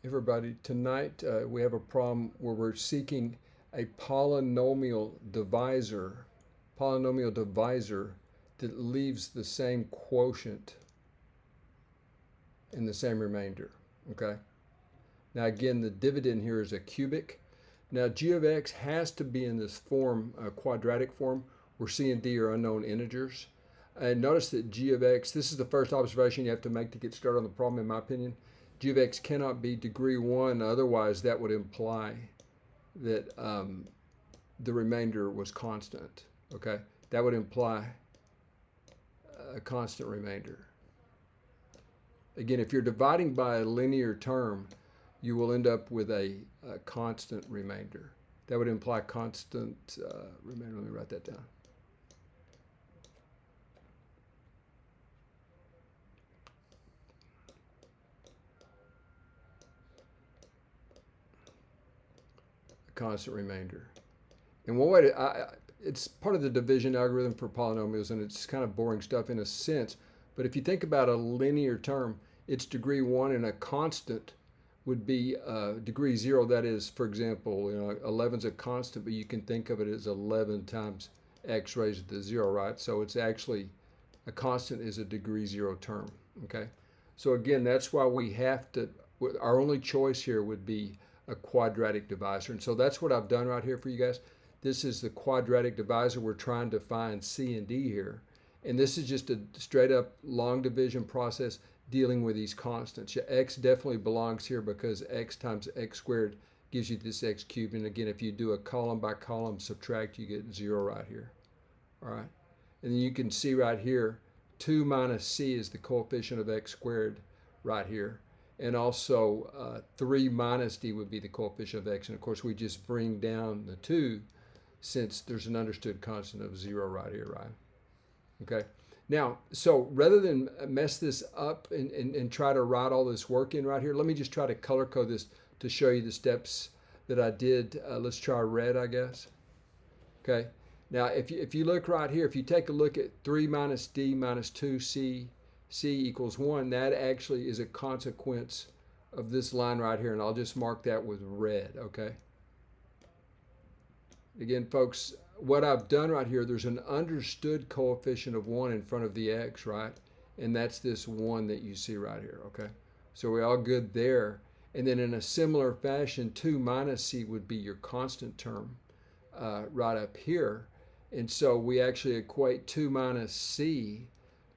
Everybody, tonight we have a problem where we're seeking a polynomial divisor that leaves the same quotient and the same remainder. Okay. Now again, the dividend here is a cubic. Now g of x has to be in this form, quadratic form, where c and d are unknown integers. And notice that g of x, this is the first observation you have to make to get started on the problem, in my opinion. G of x cannot be degree 1, otherwise that would imply that the remainder was constant. Okay, that would imply a constant remainder. Again, if you're dividing by a linear term, you will end up with a constant remainder. That would imply constant remainder. Let me write that down. Constant remainder. And one way to, it's part of the division algorithm for polynomials, and it's kind of boring stuff in a sense. But if you think about a linear term, it's degree 1, and a constant would be degree 0. That is, for example, 11 is a constant, but you can think of it as 11 times x raised to the 0, right? So it's actually, a constant is a degree 0 term, okay? So again, that's why we have to, our only choice here would be a quadratic divisor. And so that's what I've done right here for you guys. This is the quadratic divisor. We're trying to find C and D here. And this is just a straight up long division process dealing with these constants. X definitely belongs here because x times x squared gives you this x cubed. And again, if you do a column by column subtract, you get 0 right here. All right. And then you can see right here, 2 minus c is the coefficient of x squared right here. And also 3 minus d would be the coefficient of x. And of course, we just bring down the 2 since there's an understood constant of 0 right here, right? Okay. Now, so rather than mess this up and try to write all this work in right here, let me just try to color code this to show you the steps that I did. Let's try red, I guess. Okay. Now, if you look right here, if you take a look at 3 minus d minus 2c, c equals 1, that actually is a consequence of this line right here, and I'll just mark that with red, okay? Again, folks, what I've done right here, there's an understood coefficient of 1 in front of the x, right? And that's this 1 that you see right here, okay? So we're all good there. And then in a similar fashion, 2 minus c would be your constant term right up here. And so we actually equate 2 minus c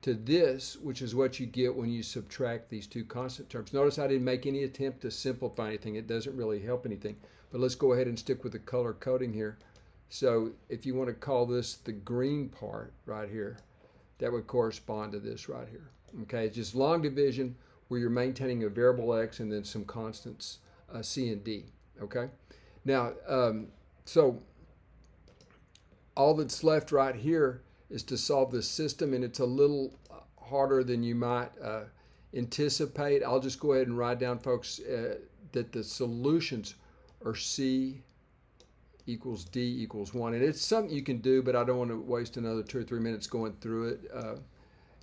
to this, which is what you get when you subtract these two constant terms. Notice I didn't make any attempt to simplify anything. It doesn't really help anything. But let's go ahead and stick with the color coding here. So if you want to call this the green part right here, that would correspond to this right here. Okay, it's just long division where you're maintaining a variable x and then some constants, c and d. Okay, now, so all that's left right here is to solve this system, and it's a little harder than you might anticipate. I'll just go ahead and write down, folks, that the solutions are c equals d equals 1. And it's something you can do, but I don't want to waste another 2 or 3 minutes going through it.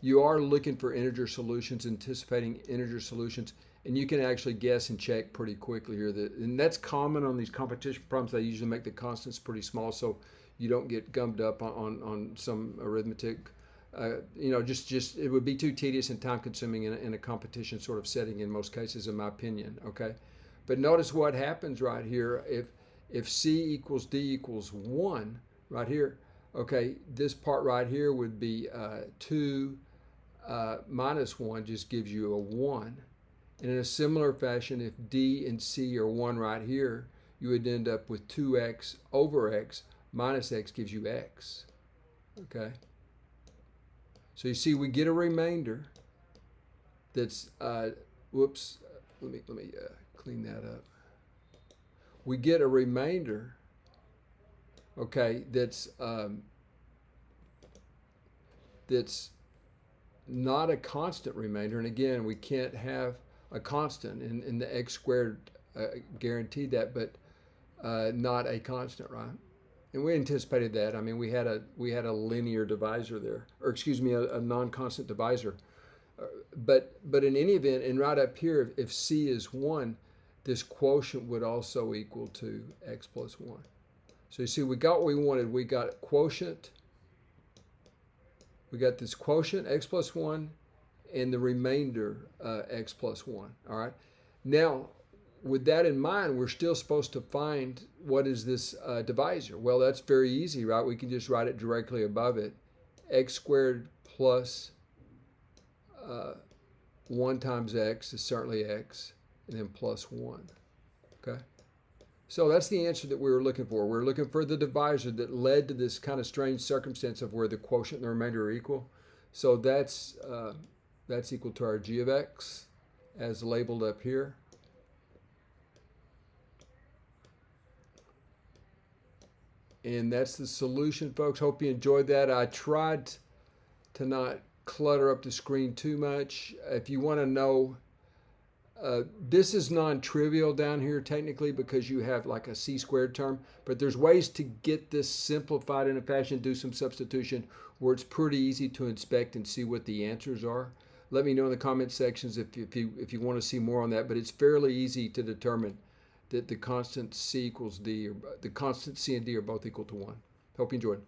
You are looking for integer solutions, anticipating integer solutions, and you can actually guess and check pretty quickly here. And that's common on these competition problems. They usually make the constants pretty small, so you don't get gummed up on some arithmetic. Just it would be too tedious and time consuming in a competition sort of setting in most cases, in my opinion. Okay, but notice what happens right here. If c equals d equals 1 right here, okay, this part right here would be 2 minus 1 just gives you a 1. And in a similar fashion, if d and c are 1 right here, you would end up with 2x over x minus x gives you x. Okay. So you see, we get a remainder that's whoops. Let me clean that up. We get a remainder, okay, that's not a constant remainder. And again, we can't have a constant, and the x squared guaranteed that, but not a constant, right? And we anticipated that. I mean, we had a linear divisor there, or excuse me, a non-constant divisor. But in any event, and right up here, if c is 1, this quotient would also equal to x plus 1. So you see, we got what we wanted. We got quotient. We got this quotient, x plus 1, and the remainder, x plus 1. All right. Now, with that in mind, we're still supposed to find what is this divisor. Well, that's very easy, right? We can just write it directly above it. X squared plus 1 times x is certainly x, and then plus 1. Okay? So that's the answer that we were looking for. We're looking for the divisor that led to this kind of strange circumstance of where the quotient and the remainder are equal. So that's equal to our g of x as labeled up here. And that's the solution, folks. Hope you enjoyed that. I tried to not clutter up the screen too much. If you want to know, this is non-trivial down here technically because you have like a c-squared term, but there's ways to get this simplified in a fashion, do some substitution where it's pretty easy to inspect and see what the answers are. Let me know in the comment sections if you want to see more on that, but it's fairly easy to determine that the constant c equals d, or the constant c and d are both equal to 1. Hope you enjoyed.